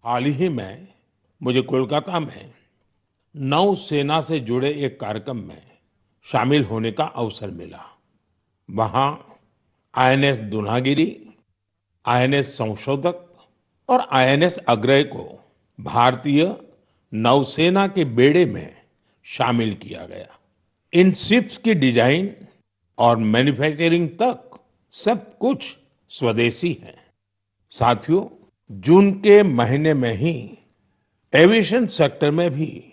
हाल ही में मुझे कोलकाता में नौसेना से जुड़े एक कार्यक्रम में शामिल होने का अवसर मिला। वहां आईएनएस दुनागिरी, आईएनएस संशोधक और आईएनएस अग्रय को भारतीय नौसेना के बेड़े में शामिल किया गया। इन शिप्स की डिजाइन और मैन्युफैक्चरिंग तक सब कुछ स्वदेशी है। साथियों, जून के महीने में ही एविएशन सेक्टर में भी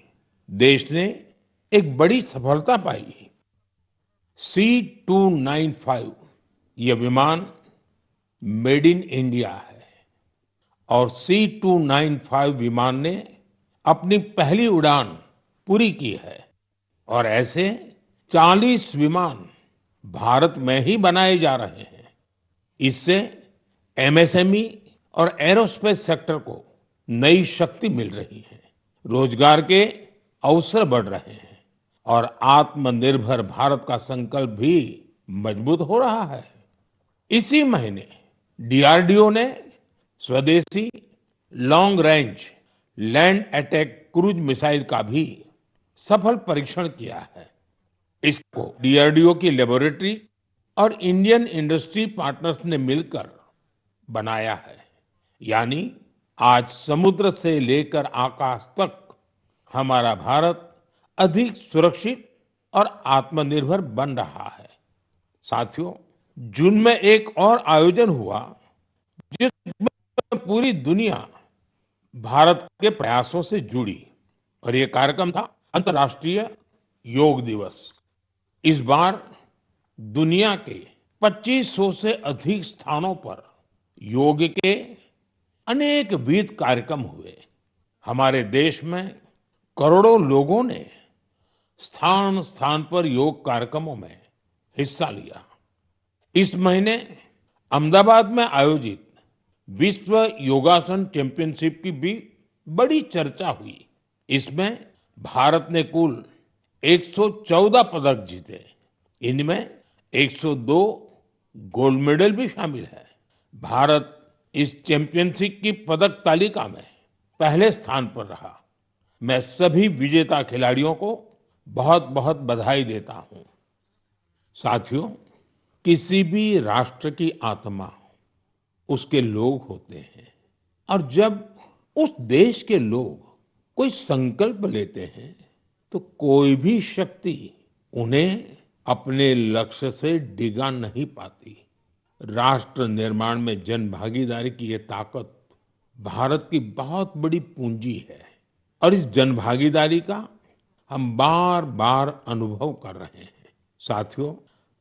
देश ने एक बड़ी सफलता पाई। C295 यह विमान मेड इन इंडिया है और C295 विमान ने अपनी पहली उड़ान पूरी की है और ऐसे 40 विमान भारत में ही बनाए जा रहे हैं। इससे एमएसएमई और एरोस्पेस सेक्टर को नई शक्ति मिल रही है, रोजगार के अवसर बढ़ रहे हैं और आत्मनिर्भर भारत का संकल्प भी मजबूत हो रहा है। इसी महीने डीआरडीओ ने स्वदेशी long range land attack cruise missile का भी सफल परीक्षण किया है। इसको डीआरडीओ की लेबोरेटरी और इंडियन इंडस्ट्री पार्टनर्स ने मिलकर बनाया है। यानी आज समुद्र से लेकर आकाश तक हमारा भारत अधिक सुरक्षित और आत्मनिर्भर बन रहा है। साथियों, जून में एक और आयोजन हुआ जिसमें पूरी दुनिया भारत के प्रयासों से जुड़ी और ये कार्यक्रम था अंतर्राष्ट्रीय योग दिवस। इस बार दुनिया के 2500 से अधिक स्थानों पर योग के अनेक विविध कार्यक्रम हुए। हमारे देश में करोड़ों लोगों ने स्थान स्थान पर योग कार्यक्रमों में हिस्सा लिया। इस महीने अहमदाबाद में आयोजित विश्व योगासन चैंपियनशिप की भी बड़ी चर्चा हुई। इसमें भारत ने कुल 114 पदक जीते। इनमें 102 गोल्ड मेडल भी शामिल है। भारत इस चैंपियनशिप की पदक तालिका में पहले स्थान पर रहा। मैं सभी विजेता खिलाड़ियों को बहुत बहुत बधाई देता हूं। साथियों, किसी भी राष्ट्र की आत्मा उसके लोग होते हैं और जब उस देश के लोग कोई संकल्प लेते हैं तो कोई भी शक्ति उन्हें अपने लक्ष्य से डिगा नहीं पाती। राष्ट्र निर्माण में जन भागीदारी की ये ताकत भारत की बहुत बड़ी पूंजी है और इस जन भागीदारी का हम बार बार अनुभव कर रहे हैं। साथियों,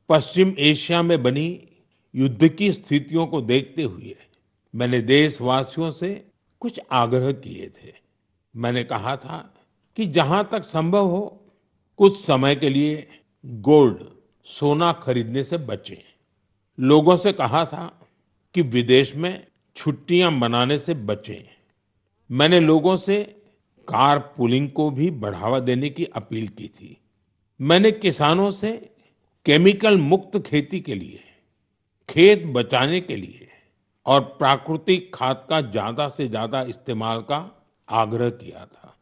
पश्चिम एशिया में बनी युद्ध की स्थितियों को देखते हुए मैंने देशवासियों से कुछ आग्रह किए थे। मैंने कहा था कि जहां तक संभव हो कुछ समय के लिए गोल्ड, सोना खरीदने से बचें। लोगों से कहा था कि विदेश में छुट्टियां मनाने से बचें। मैंने लोगों से कार पुलिंग को भी बढ़ावा देने की अपील की थी। मैंने किसानों से केमिकल मुक्त खेती के लिए, खेत बचाने के लिए और प्राकृतिक खाद का ज्यादा से ज्यादा इस्तेमाल का आग्रह किया था।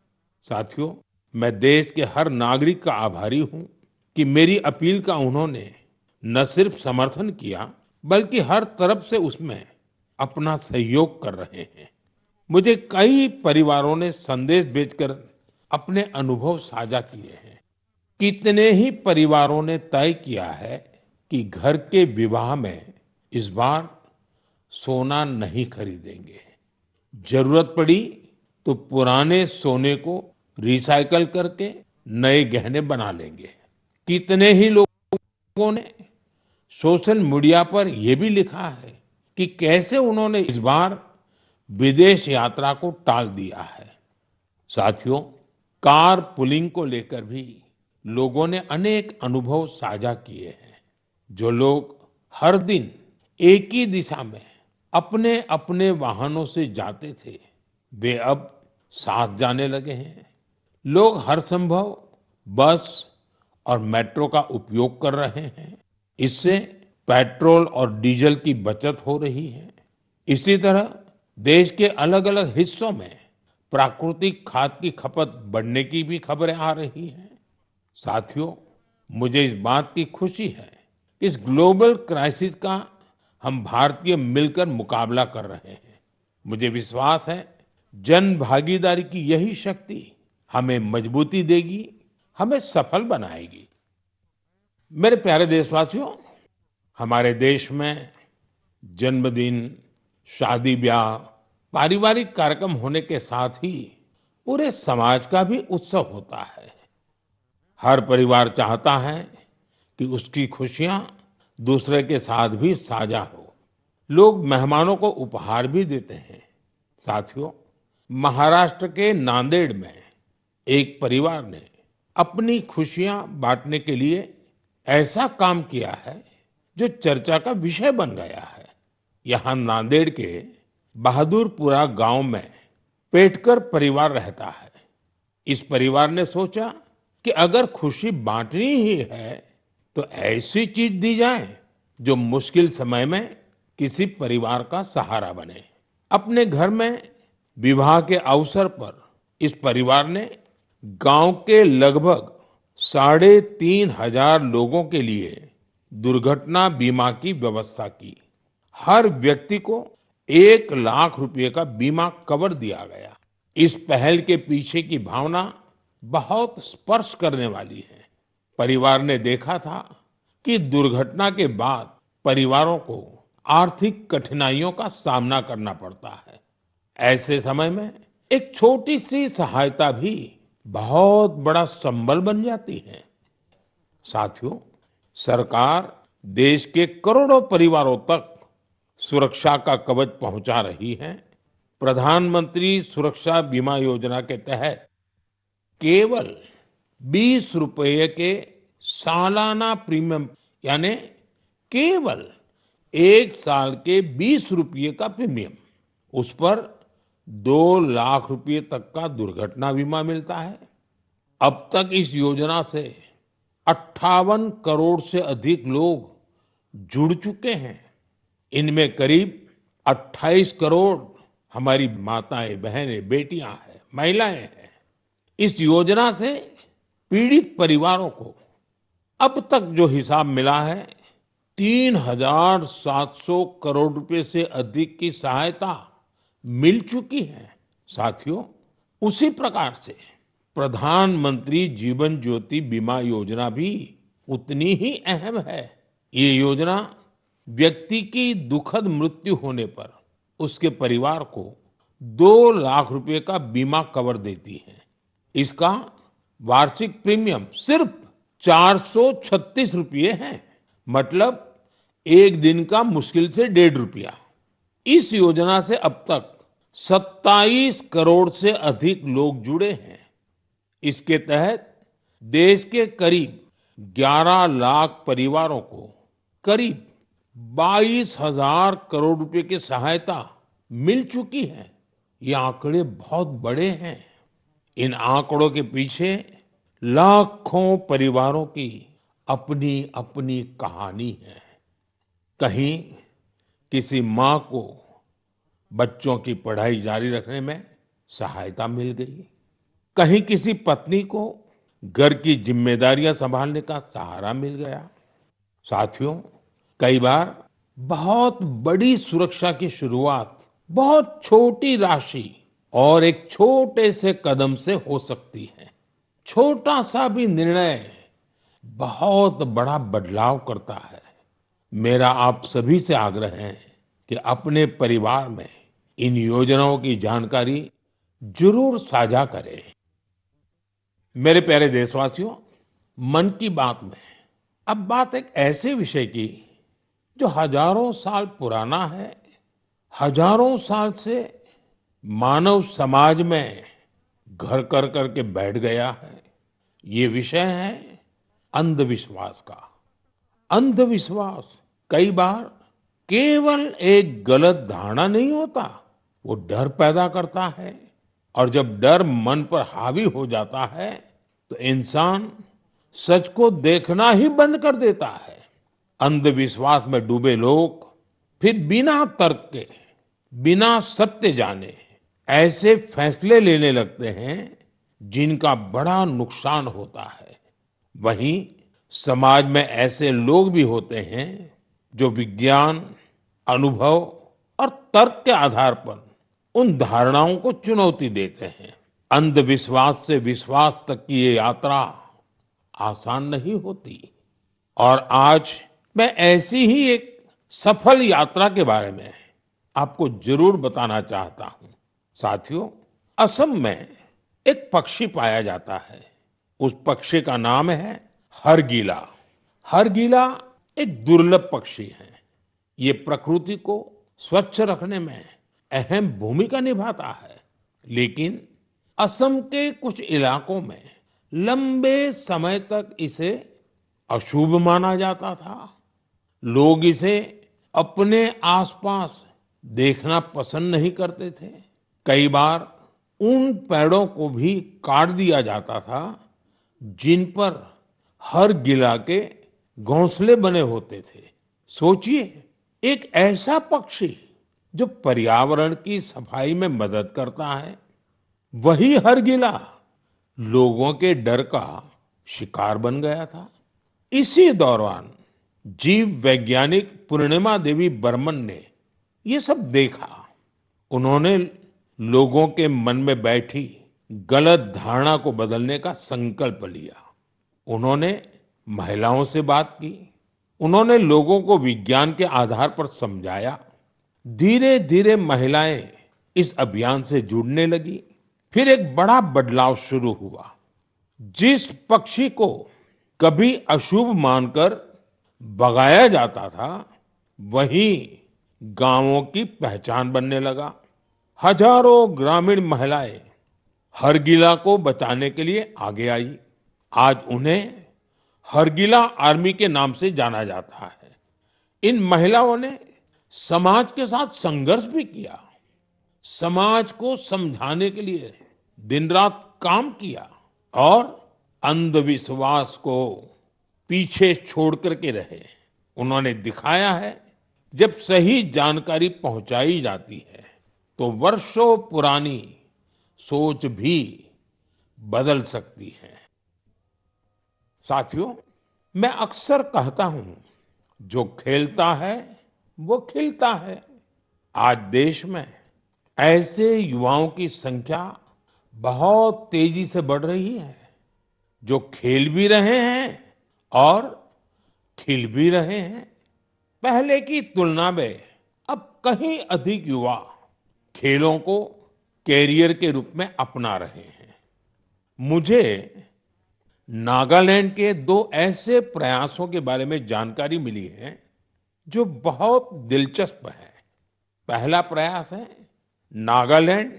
साथियों, मैं देश के हर नागरिक का आभारी हूं कि मेरी अपील का उन्होंने न सिर्फ समर्थन किया बल्कि हर तरफ से उसमें अपना सहयोग कर रहे हैं। मुझे कई परिवारों ने संदेश भेजकर अपने अनुभव साझा किए हैं। कितने ही परिवारों ने तय किया है कि घर के विवाह में इस बार सोना नहीं खरीदेंगे। जरूरत पड़ी तो पुराने सोने को रिसाइकल करके नए गहने बना लेंगे। कितने ही लोगों ने सोशल मीडिया पर यह भी लिखा है कि कैसे उन्होंने इस बार विदेश यात्रा को टाल दिया है। साथियों, कार पुलिंग को लेकर भी लोगों ने अनेक अनुभव साझा किए हैं। जो लोग हर दिन एक ही दिशा में अपने अपने वाहनों से जाते थे, वे अब साथ जाने लगे हैं। लोग हर संभव बस और मेट्रो का उपयोग कर रहे हैं। इससे पेट्रोल और डीजल की बचत हो रही है। इसी तरह देश के अलग-अलग हिस्सों में प्राकृतिक खाद की खपत बढ़ने की भी खबरें आ रही हैं। साथियों, मुझे इस बात की खुशी है कि इस ग्लोबल क्राइसिस का हम भारतीय मिलकर मुकाबला कर रहे हैं। मुझे विश्वास है जन भागीदारी की यही शक्ति हमें मजबूती देगी, हमें सफल बनाएगी। मेरे प्यारे देशवासियों, हमारे देश में जन्मदिन, शादी ब्याह, पारिवारिक कार्यक्रम होने के साथ ही पूरे समाज का भी उत्सव होता है। हर परिवार चाहता है कि उसकी खुशियां दूसरे के साथ भी साझा हो। लोग मेहमानों को उपहार भी देते हैं। साथियों, महाराष्ट्र के नांदेड़ में एक परिवार ने अपनी खुशियां बांटने के लिए ऐसा काम किया है जो चर्चा का विषय बन गया है। यहाँ नांदेड़ के बहादुरपुरा गांव में पेटकर परिवार रहता है। इस परिवार ने सोचा कि अगर खुशी बांटनी ही है तो ऐसी चीज दी जाए जो मुश्किल समय में किसी परिवार का सहारा बने। अपने घर में विवाह के अवसर पर इस परिवार ने गांव के लगभग 3,500 लोगों के लिए दुर्घटना बीमा की व्यवस्था की। हर व्यक्ति को 1 लाख रुपए का बीमा कवर दिया गया। इस पहल के पीछे की भावना बहुत स्पर्श करने वाली है। परिवार ने देखा था कि दुर्घटना के बाद परिवारों को आर्थिक कठिनाइयों का सामना करना पड़ता है। ऐसे समय में एक छोटी सी सहायता भी बहुत बड़ा संबल बन जाती है। साथियों, सरकार देश के करोड़ों परिवारों तक सुरक्षा का कवच पहुंचा रही है। प्रधानमंत्री सुरक्षा बीमा योजना के तहत केवल 20 रुपए के सालाना प्रीमियम, यानी केवल 1 साल के 20 रुपये का प्रीमियम, उस पर 2 लाख रुपए तक का दुर्घटना बीमा मिलता है। अब तक इस योजना से 58 करोड़ से अधिक लोग जुड़ चुके हैं। इनमें करीब 28 करोड़ हमारी माताएं, बहनें, बेटियां हैं, महिलाएं हैं। इस योजना से पीड़ित परिवारों को अब तक जो हिसाब मिला है, 3,700 करोड़ रुपए से अधिक की सहायता मिल चुकी है। साथियों, उसी प्रकार से प्रधानमंत्री जीवन ज्योति बीमा योजना भी उतनी ही अहम है। ये योजना व्यक्ति की दुखद मृत्यु होने पर उसके परिवार को 2 लाख रुपए का बीमा कवर देती है। इसका वार्षिक प्रीमियम सिर्फ 436 रुपये है, मतलब एक दिन का मुश्किल से 1.5 रुपया। इस योजना से अब तक 27 करोड़ से अधिक लोग जुड़े हैं। इसके तहत देश के करीब 11 लाख परिवारों को करीब 22,000 करोड़ रुपए की सहायता मिल चुकी है। ये आंकड़े बहुत बड़े हैं। इन आंकड़ों के पीछे लाखों परिवारों की अपनी अपनी कहानी है। कहीं किसी माँ को बच्चों की पढ़ाई जारी रखने में सहायता मिल गई, कहीं किसी पत्नी को घर की जिम्मेदारियां संभालने का सहारा मिल गया। साथियों, कई बार बहुत बड़ी सुरक्षा की शुरुआत बहुत छोटी राशि और एक छोटे से कदम से हो सकती है। छोटा सा भी निर्णय बहुत बड़ा बदलाव करता है। मेरा आप सभी से आग्रह है कि अपने परिवार में इन योजनाओं की जानकारी जरूर साझा करें। मेरे प्यारे देशवासियों, मन की बात में अब बात एक ऐसे विषय की जो हजारों साल पुराना है, हजारों साल से मानव समाज में घर कर करके बैठ गया है। ये विषय है अंधविश्वास का। अंधविश्वास कई बार केवल एक गलत धारणा नहीं होता, वो डर पैदा करता है। और जब डर मन पर हावी हो जाता है तो इंसान सच को देखना ही बंद कर देता है। अंधविश्वास में डूबे लोग फिर बिना तर्क के बिना सत्य जाने ऐसे फैसले लेने लगते हैं जिनका बड़ा नुकसान होता है। वहीं समाज में ऐसे लोग भी होते हैं जो विज्ञान, अनुभव और तर्क के आधार पर उन धारणाओं को चुनौती देते हैं। अंधविश्वास से विश्वास तक की ये यात्रा आसान नहीं होती। और आज मैं ऐसी ही एक सफल यात्रा के बारे में आपको जरूर बताना चाहता हूं। साथियों, असम में एक पक्षी पाया जाता है। उस पक्षी का नाम है हरगिला। हरगिला एक दुर्लभ पक्षी है। ये प्रकृति को स्वच्छ रखने में अहम भूमिका निभाता है। लेकिन असम के कुछ इलाकों में लंबे समय तक इसे अशुभ माना जाता था। लोग इसे अपने आसपास देखना पसंद नहीं करते थे। कई बार उन पेड़ों को भी काट दिया जाता था जिन पर हर गिला के घोंसले बने होते थे। सोचिए, एक ऐसा पक्षी जो पर्यावरण की सफाई में मदद करता है, वही हर गिला लोगों के डर का शिकार बन गया था। इसी दौरान जीव वैज्ञानिक पूर्णिमा देवी बर्मन ने ये सब देखा। उन्होंने लोगों के मन में बैठी गलत धारणा को बदलने का संकल्प लिया। उन्होंने महिलाओं से बात की। उन्होंने लोगों को विज्ञान के आधार पर समझाया। धीरे धीरे महिलाएं इस अभियान से जुड़ने लगी। फिर एक बड़ा बदलाव शुरू हुआ। जिस पक्षी को कभी अशुभ मानकर भगाया जाता था, वही गांवों की पहचान बनने लगा। हजारों ग्रामीण महिलाएं हरगिला को बचाने के लिए आगे आई। आज उन्हें हरगिला आर्मी के नाम से जाना जाता है। इन महिलाओं ने समाज के साथ संघर्ष भी किया। समाज को समझाने के लिए दिन रात काम किया और अंधविश्वास को पीछे छोड़ करके रहे। उन्होंने दिखाया है, जब सही जानकारी पहुंचाई जाती है तो वर्षों पुरानी सोच भी बदल सकती है। साथियों, मैं अक्सर कहता हूं, जो खेलता है वो खिलता है। आज देश में ऐसे युवाओं की संख्या बहुत तेजी से बढ़ रही है, जो खेल भी रहे हैं और खिल भी रहे हैं। पहले की तुलना में अब कहीं अधिक युवा खेलों को कैरियर के रूप में अपना रहे हैं। मुझे नागालैंड के दो ऐसे प्रयासों के बारे में जानकारी मिली है जो बहुत दिलचस्प है। पहला प्रयास है नागालैंड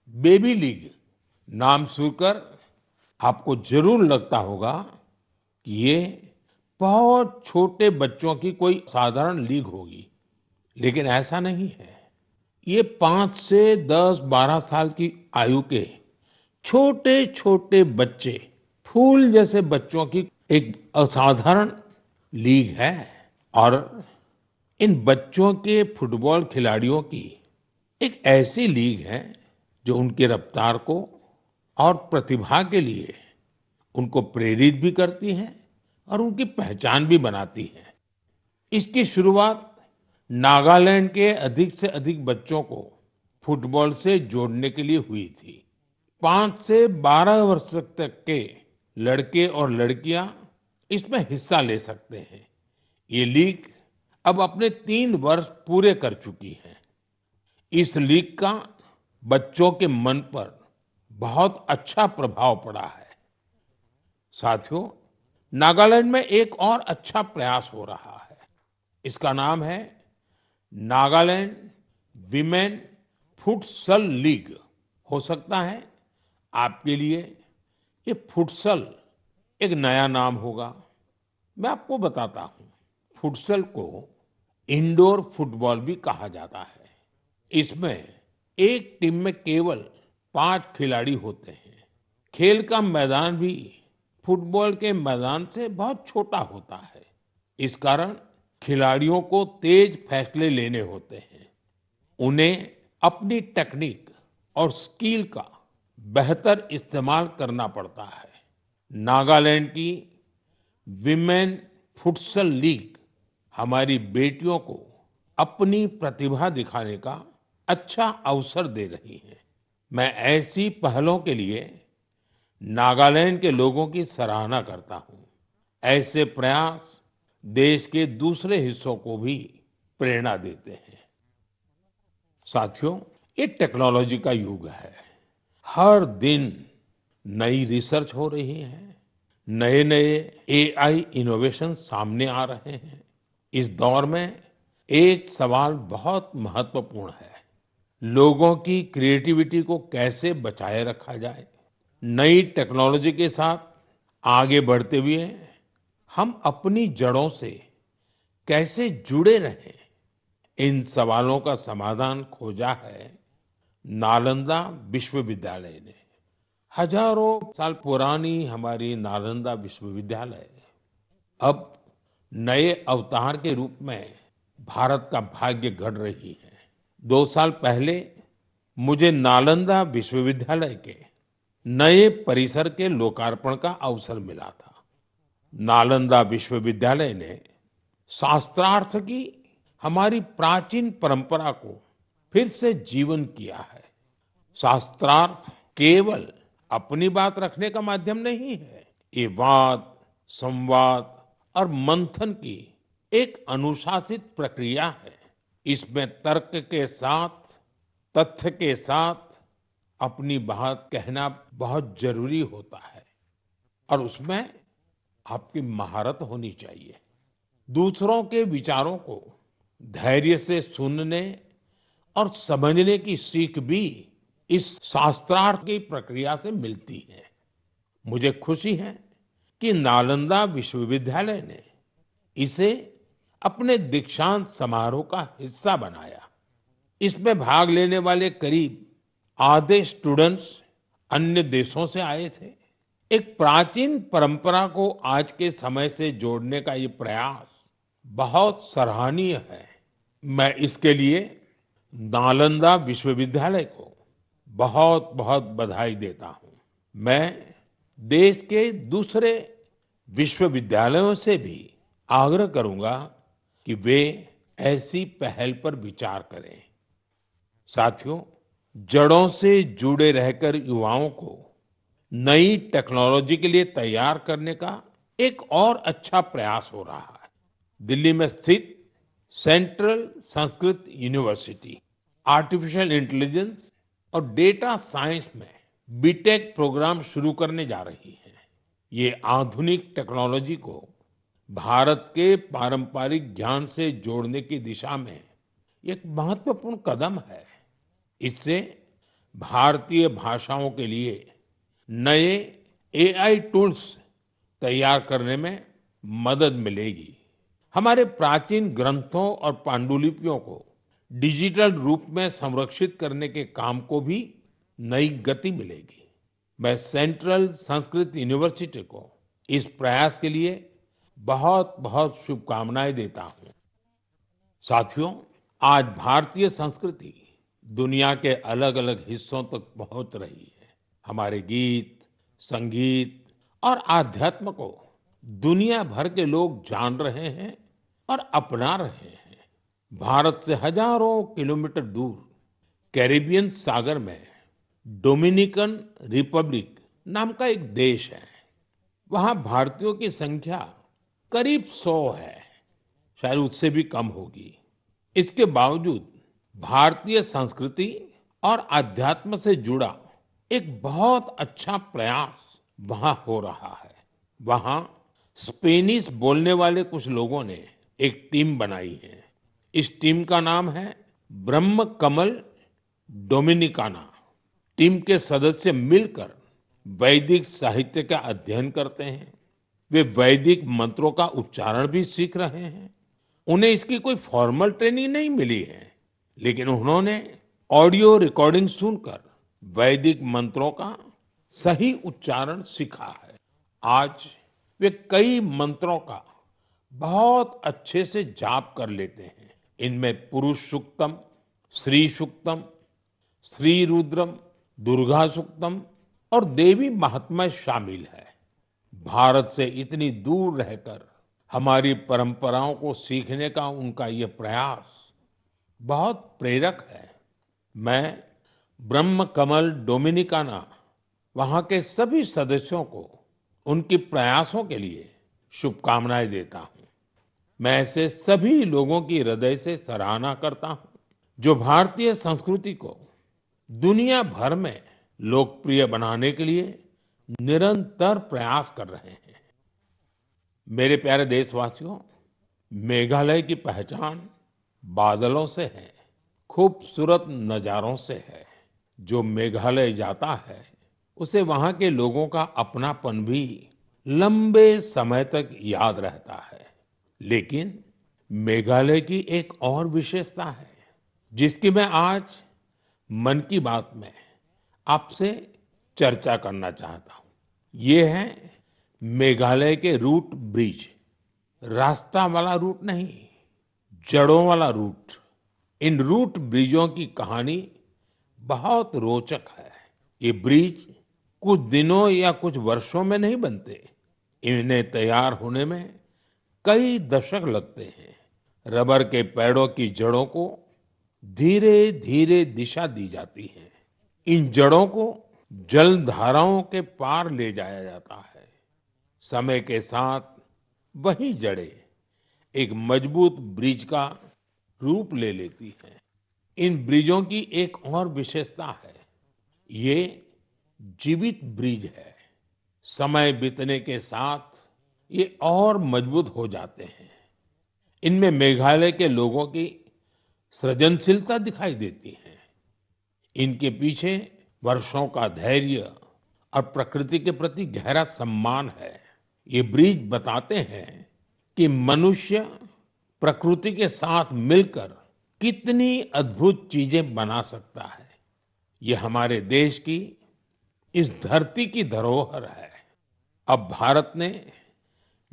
बेबी लीग। नाम सुनकर आपको जरूर लगता होगा कि ये बहुत छोटे बच्चों की कोई साधारण लीग होगी, लेकिन ऐसा नहीं है। ये 5 से 10, 12 साल की आयु के छोटे छोटे बच्चे, फूल जैसे बच्चों की एक असाधारण लीग है। और इन बच्चों के फुटबॉल खिलाड़ियों की एक ऐसी लीग है जो उनकी रफ्तार को और प्रतिभा के लिए उनको प्रेरित भी करती है और उनकी पहचान भी बनाती है। इसकी शुरुआत नागालैंड के अधिक से अधिक बच्चों को फुटबॉल से जोड़ने के लिए हुई थी। 5 से 12 वर्ष तक के लड़के और लड़कियां इसमें हिस्सा ले सकते हैं। ये लीग अब अपने 3 वर्ष पूरे कर चुकी है। इस लीग का बच्चों के मन पर बहुत अच्छा प्रभाव पड़ा है। साथियों, नागालैंड में एक और अच्छा प्रयास हो रहा है। इसका नाम है नागालैंड विमेन फुटसल लीग। हो सकता है आपके लिए ये फुटसल एक नया नाम होगा। मैं आपको बताता हूं, फुटसल को इंडोर फुटबॉल भी कहा जाता है। इसमें एक टीम में केवल 5 खिलाड़ी होते हैं। खेल का मैदान भी फुटबॉल के मैदान से बहुत छोटा होता है। इस कारण खिलाड़ियों को तेज फैसले लेने होते हैं। उन्हें अपनी टेक्निक और स्किल का बेहतर इस्तेमाल करना पड़ता है। नागालैंड की विमेन फुटसल लीग हमारी बेटियों को अपनी प्रतिभा दिखाने का अच्छा अवसर दे रही है। मैं ऐसी पहलों के लिए नागालैंड के लोगों की सराहना करता हूं। ऐसे प्रयास देश के दूसरे हिस्सों को भी प्रेरणा देते हैं। साथियों, ये टेक्नोलॉजी का युग है। हर दिन नई रिसर्च हो रही है, नए नए एआई इनोवेशन सामने आ रहे हैं। इस दौर में एक सवाल बहुत महत्वपूर्ण है, लोगों की क्रिएटिविटी को कैसे बचाए रखा जाए। नई टेक्नोलॉजी के साथ आगे बढ़ते हुए हम अपनी जड़ों से कैसे जुड़े रहें, इन सवालों का समाधान खोजा है नालंदा विश्वविद्यालय ने। हजारों साल पुरानी हमारी नालंदा विश्वविद्यालय अब नए अवतार के रूप में भारत का भाग्य गढ़ रही है। 2 साल पहले मुझे नालंदा विश्वविद्यालय के नए परिसर के लोकार्पण का अवसर मिला था। नालंदा विश्वविद्यालय ने शास्त्रार्थ की हमारी प्राचीन परंपरा को फिर से जीवन किया है। शास्त्रार्थ केवल अपनी बात रखने का माध्यम नहीं है, ये वाद, संवाद और मंथन की एक अनुशासित प्रक्रिया है। इसमें तर्क के साथ, तथ्य के साथ अपनी बात कहना बहुत जरूरी होता है और उसमें आपकी महारत होनी चाहिए। दूसरों के विचारों को धैर्य से सुनने और समझने की सीख भी इस शास्त्रार्थ की प्रक्रिया से मिलती है। मुझे खुशी है कि नालंदा विश्वविद्यालय ने इसे अपने दीक्षांत समारोह का हिस्सा बनाया। इसमें भाग लेने वाले करीब आधे स्टूडेंट्स अन्य देशों से आए थे। एक प्राचीन परंपरा को आज के समय से जोड़ने का ये प्रयास बहुत सराहनीय है। मैं इसके लिए नालंदा विश्वविद्यालय को बहुत बहुत बधाई देता हूं। मैं देश के दूसरे विश्वविद्यालयों से भी आग्रह करूंगा कि वे ऐसी पहल पर विचार करें। साथियों, जड़ों से जुड़े रहकर युवाओं को नई टेक्नोलॉजी के लिए तैयार करने का एक और अच्छा प्रयास हो रहा है। दिल्ली में स्थित central Sanskrit university artificial intelligence और डेटा साइंस में बीटेक प्रोग्राम शुरू करने जा रही है। ये आधुनिक टेक्नोलॉजी को भारत के पारंपरिक ज्ञान से जोड़ने की दिशा में एक महत्वपूर्ण कदम है। इससे भारतीय भाषाओं के लिए नए एआई टूल्स तैयार करने में मदद मिलेगी। हमारे प्राचीन ग्रंथों और पांडुलिपियों को डिजिटल रूप में संरक्षित करने के काम को भी नई गति मिलेगी। मैं सेंट्रल संस्कृत यूनिवर्सिटी को इस प्रयास के लिए बहुत बहुत शुभकामनाएं देता हूं। साथियों, आज भारतीय संस्कृति दुनिया के अलग अलग हिस्सों तक पहुंच रही है। हमारे गीत, संगीत और आध्यात्म को दुनिया भर के लोग जान रहे हैं और अपना रहे हैं। भारत से हजारों किलोमीटर दूर कैरिबियन सागर में डोमिनिकन रिपब्लिक नाम का एक देश है। वहां भारतीयों की संख्या करीब 100 है, शायद उससे भी कम होगी। इसके बावजूद भारतीय संस्कृति और आध्यात्म से जुड़ा एक बहुत अच्छा प्रयास वहां हो रहा है। वहां स्पेनिश बोलने वाले कुछ लोगों ने एक टीम बनाई है। इस टीम का नाम है ब्रह्म कमल डोमिनिकाना। टीम के सदस्य मिलकर वैदिक साहित्य का अध्ययन करते हैं। वे वैदिक मंत्रों का उच्चारण भी सीख रहे हैं। उन्हें इसकी कोई फॉर्मल ट्रेनिंग नहीं मिली है, लेकिन उन्होंने ऑडियो रिकॉर्डिंग सुनकर वैदिक मंत्रों का सही उच्चारण सीखा है। आज वे कई मंत्रों का बहुत अच्छे से जाप कर लेते हैं। इनमें पुरुष सूक्तम, श्री सूक्तम, श्री रुद्रम, दुर्गा सूक्तम और देवी महात्म्य शामिल है। भारत से इतनी दूर रहकर हमारी परंपराओं को सीखने का उनका ये प्रयास बहुत प्रेरक है। मैं ब्रह्म कमल डोमिनिकाना वहां के सभी सदस्यों को उनके प्रयासों के लिए शुभकामनाएं देता हूं। मैं ऐसे सभी लोगों की हृदय से सराहना करता हूं जो भारतीय संस्कृति को दुनिया भर में लोकप्रिय बनाने के लिए निरंतर प्रयास कर रहे हैं। मेरे प्यारे देशवासियों, मेघालय की पहचान बादलों से है, खूबसूरत नजारों से है। जो मेघालय जाता है उसे वहां के लोगों का अपनापन भी लंबे समय तक याद रहता है। लेकिन मेघालय की एक और विशेषता है जिसकी मैं आज मन की बात में आपसे चर्चा करना चाहता हूं। ये है मेघालय के रूट ब्रिज। रास्ता वाला रूट नहीं, जड़ों वाला रूट। इन रूट ब्रिजों की कहानी बहुत रोचक है। ये ब्रिज कुछ दिनों या कुछ वर्षों में नहीं बनते। इन्हें तैयार होने में कई दशक लगते हैं। रबर के पेड़ों की जड़ों को धीरे धीरे दिशा दी जाती है। इन जड़ों को जल धाराओं के पार ले जाया जाता है। समय के साथ वही जड़ें एक मजबूत ब्रिज का रूप ले लेती हैं। इन ब्रिजों की एक और विशेषता है, ये जीवित ब्रिज है। समय बीतने के साथ ये और मजबूत हो जाते हैं। इनमें मेघालय के लोगों की सृजनशीलता दिखाई देती है। इनके पीछे वर्षों का धैर्य और प्रकृति के प्रति गहरा सम्मान है। ये ब्रिज बताते हैं कि मनुष्य प्रकृति के साथ मिलकर कितनी अद्भुत चीजें बना सकता है। ये हमारे देश की, इस धरती की धरोहर है। अब भारत ने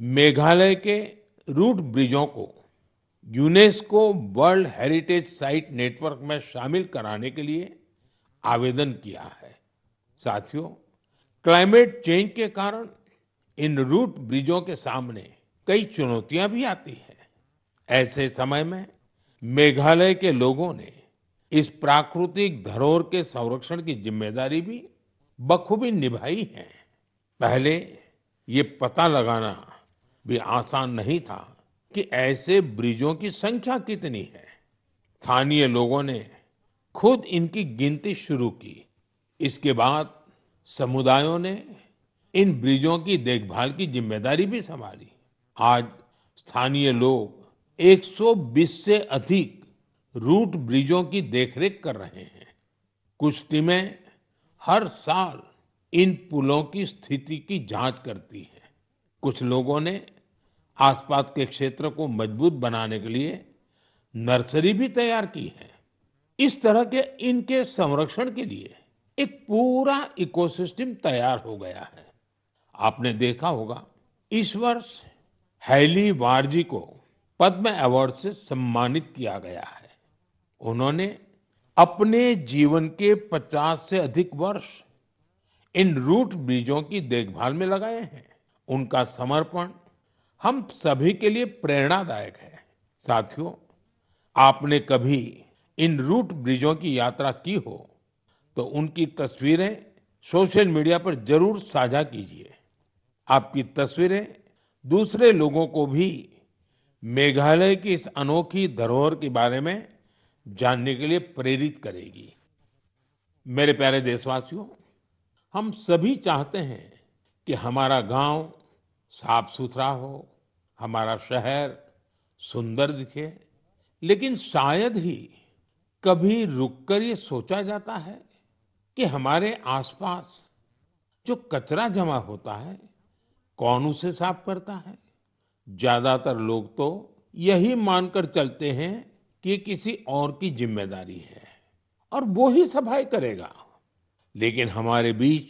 मेघालय के रूट ब्रिजों को UNESCO world heritage site network में शामिल कराने के लिए आवेदन किया है। साथियों, क्लाइमेट चेंज के कारण इन रूट ब्रिजों के सामने कई चुनौतियां भी आती हैं। ऐसे समय में मेघालय के लोगों ने इस प्राकृतिक धरोहर के संरक्षण की जिम्मेदारी भी बखूबी निभाई है। पहले ये पता लगाना भी आसान नहीं था कि ऐसे ब्रिजों की संख्या कितनी है। स्थानीय लोगों ने खुद इनकी गिनती शुरू की। इसके बाद समुदायों ने इन ब्रिजों की देखभाल की जिम्मेदारी भी संभाली। आज स्थानीय लोग 120 से अधिक रूट ब्रिजों की देखरेख कर रहे हैं। कुछ टीमें हर साल इन पुलों की स्थिति की जांच करती हैं। कुछ लोगों ने आसपास के क्षेत्र को मजबूत बनाने के लिए नर्सरी भी तैयार की है। इस तरह के इनके संरक्षण के लिए एक पूरा इकोसिस्टम तैयार हो गया है। आपने देखा होगा, इस वर्ष हैली वारजी को पद्म अवार्ड से सम्मानित किया गया है। उन्होंने अपने जीवन के 50 से अधिक वर्ष इन रूट ब्रिजों की देखभाल में लगाए हैं। उनका समर्पण हम सभी के लिए प्रेरणादायक है। साथियों, आपने कभी इन रूट ब्रिजों की यात्रा की हो तो उनकी तस्वीरें सोशल मीडिया पर जरूर साझा कीजिए। आपकी तस्वीरें दूसरे लोगों को भी मेघालय की इस अनोखी धरोहर के बारे में जानने के लिए प्रेरित करेगी। मेरे प्यारे देशवासियों, हम सभी चाहते हैं कि हमारा गांव साफ सुथरा हो, हमारा शहर सुंदर दिखे। लेकिन शायद ही कभी रुककर ये सोचा जाता है कि हमारे आसपास जो कचरा जमा होता है, कौन उसे साफ करता है? ज्यादातर लोग तो यही मानकर चलते हैं कि ये किसी और की जिम्मेदारी है और वो ही सफाई करेगा। लेकिन हमारे बीच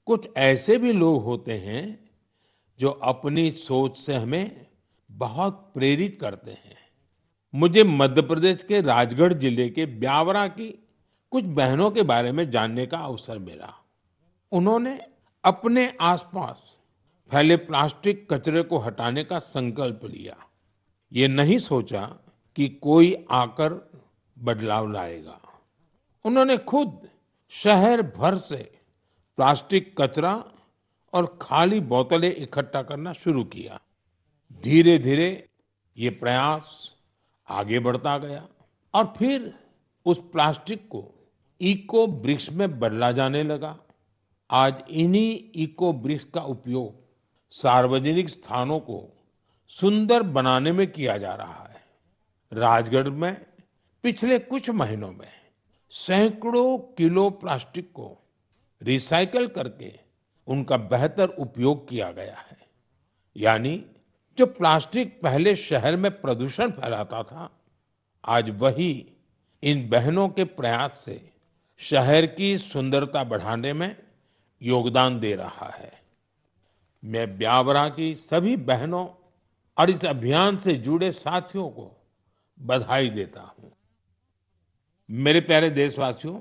कुछ ऐसे भी लोग होते हैं जो अपनी सोच से हमें बहुत प्रेरित करते हैं। मुझे मध्य प्रदेश के राजगढ़ जिले के ब्यावरा की कुछ बहनों के बारे में जानने का अवसर मिला। उन्होंने अपने आसपास फैले प्लास्टिक कचरे को हटाने का संकल्प लिया। ये नहीं सोचा कि कोई आकर बदलाव लाएगा। उन्होंने खुद शहर भर से प्लास्टिक कचरा और खाली बोतलें इकट्ठा करना शुरू किया। धीरे धीरे ये प्रयास आगे बढ़ता गया और फिर उस प्लास्टिक को इको ब्रिक्स में बदला जाने लगा। आज इन्हीं इको ब्रिक्स का उपयोग सार्वजनिक स्थानों को सुंदर बनाने में किया जा रहा है। राजगढ़ में पिछले कुछ महीनों में सैकड़ों किलो प्लास्टिक को रिसाइकल करके उनका बेहतर उपयोग किया गया है। यानी जो प्लास्टिक पहले शहर में प्रदूषण फैलाता था, आज वही इन बहनों के प्रयास से शहर की सुंदरता बढ़ाने में योगदान दे रहा है। मैं ब्यावरा की सभी बहनों और इस अभियान से जुड़े साथियों को बधाई देता हूं। मेरे प्यारे देशवासियों,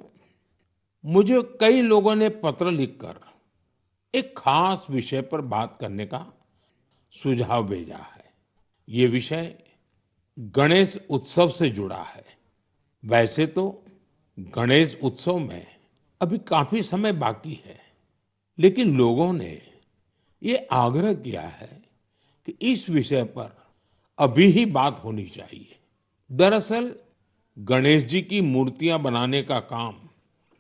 मुझे कई लोगों ने पत्र लिखकर एक खास विषय पर बात करने का सुझाव भेजा है। ये विषय गणेश उत्सव से जुड़ा है। वैसे तो गणेश उत्सव में अभी काफी समय बाकी है, लेकिन लोगों ने ये आग्रह किया है कि इस विषय पर अभी ही बात होनी चाहिए। दरअसल गणेश जी की मूर्तियां बनाने का काम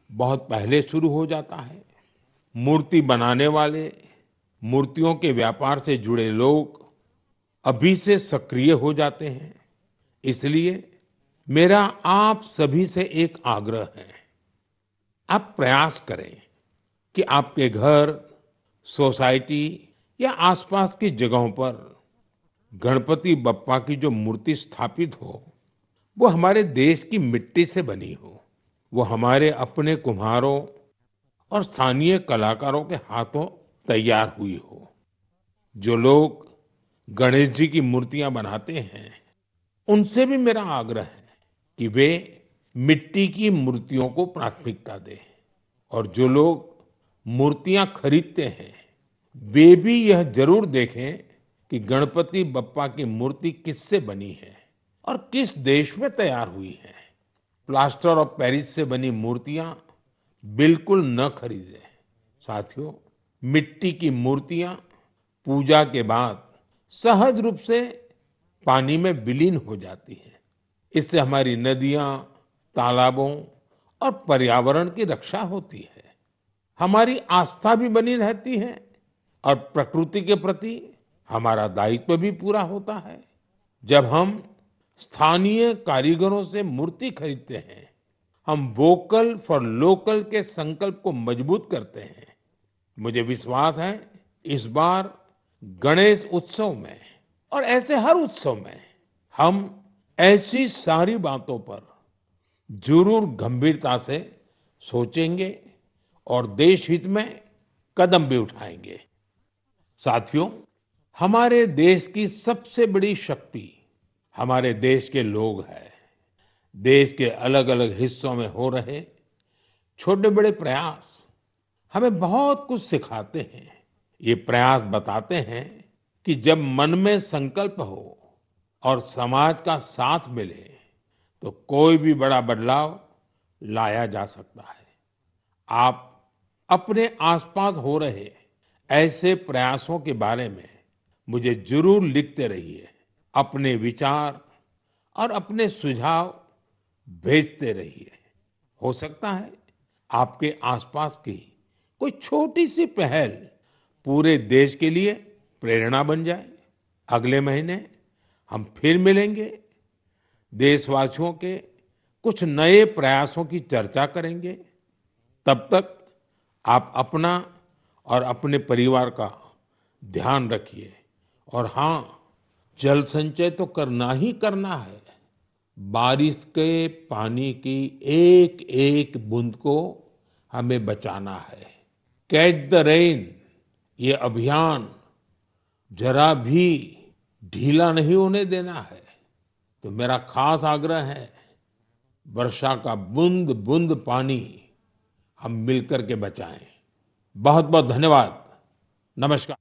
बहुत पहले शुरू हो जाता है। मूर्ति बनाने वाले, मूर्तियों के व्यापार से जुड़े लोग अभी से सक्रिय हो जाते हैं। इसलिए मेरा आप सभी से एक आग्रह है, आप प्रयास करें कि आपके घर, सोसाइटी या आसपास की जगहों पर गणपति बप्पा की जो मूर्ति स्थापित हो, वो हमारे देश की मिट्टी से बनी हो, वो हमारे अपने कुम्हारों और स्थानीय कलाकारों के हाथों तैयार हुई हो। जो लोग गणेश जी की मूर्तियां बनाते हैं, उनसे भी मेरा आग्रह है कि वे मिट्टी की मूर्तियों को प्राथमिकता दें। और जो लोग मूर्तियां खरीदते हैं, वे भी यह जरूर देखें कि गणपति बप्पा की मूर्ति किससे बनी है और किस देश में तैयार हुई है। प्लास्टर ऑफ पेरिस से बनी मूर्तियां बिल्कुल न खरीदें। साथियों, मिट्टी की मूर्तियां पूजा के बाद सहज रूप से पानी में विलीन हो जाती हैं। इससे हमारी नदियां, तालाबों और पर्यावरण की रक्षा होती है। हमारी आस्था भी बनी रहती है और प्रकृति के प्रति हमारा दायित्व भी पूरा होता है। जब हम स्थानीय कारीगरों से मूर्ति खरीदते हैं, हम वोकल फॉर लोकल के संकल्प को मजबूत करते हैं। मुझे विश्वास है इस बार गणेश उत्सव में और ऐसे हर उत्सव में हम ऐसी सारी बातों पर जरूर गंभीरता से सोचेंगे और देश हित में कदम भी उठाएंगे। साथियों, हमारे देश की सबसे बड़ी शक्ति हमारे देश के लोग हैं। देश के अलग अलग हिस्सों में हो रहे छोटे बड़े प्रयास हमें बहुत कुछ सिखाते हैं। ये प्रयास बताते हैं कि जब मन में संकल्प हो और समाज का साथ मिले, तो कोई भी बड़ा बदलाव लाया जा सकता है। आप अपने आसपास हो रहे ऐसे प्रयासों के बारे में मुझे जरूर लिखते रहिए। अपने विचार और अपने सुझाव भेजते रहिए। हो सकता है आपके आसपास की कोई छोटी सी पहल पूरे देश के लिए प्रेरणा बन जाए। अगले महीने हम फिर मिलेंगे, देशवासियों के कुछ नए प्रयासों की चर्चा करेंगे। तब तक आप अपना और अपने परिवार का ध्यान रखिए। और हाँ, जल संचय तो करना ही करना है। बारिश के पानी की एक एक बूंद को हमें बचाना है। कैच द रेन, ये अभियान जरा भी ढीला नहीं होने देना है। तो मेरा खास आग्रह है, वर्षा का बूंद-बूंद पानी हम मिलकर के बचाएं। बहुत-बहुत धन्यवाद। नमस्कार।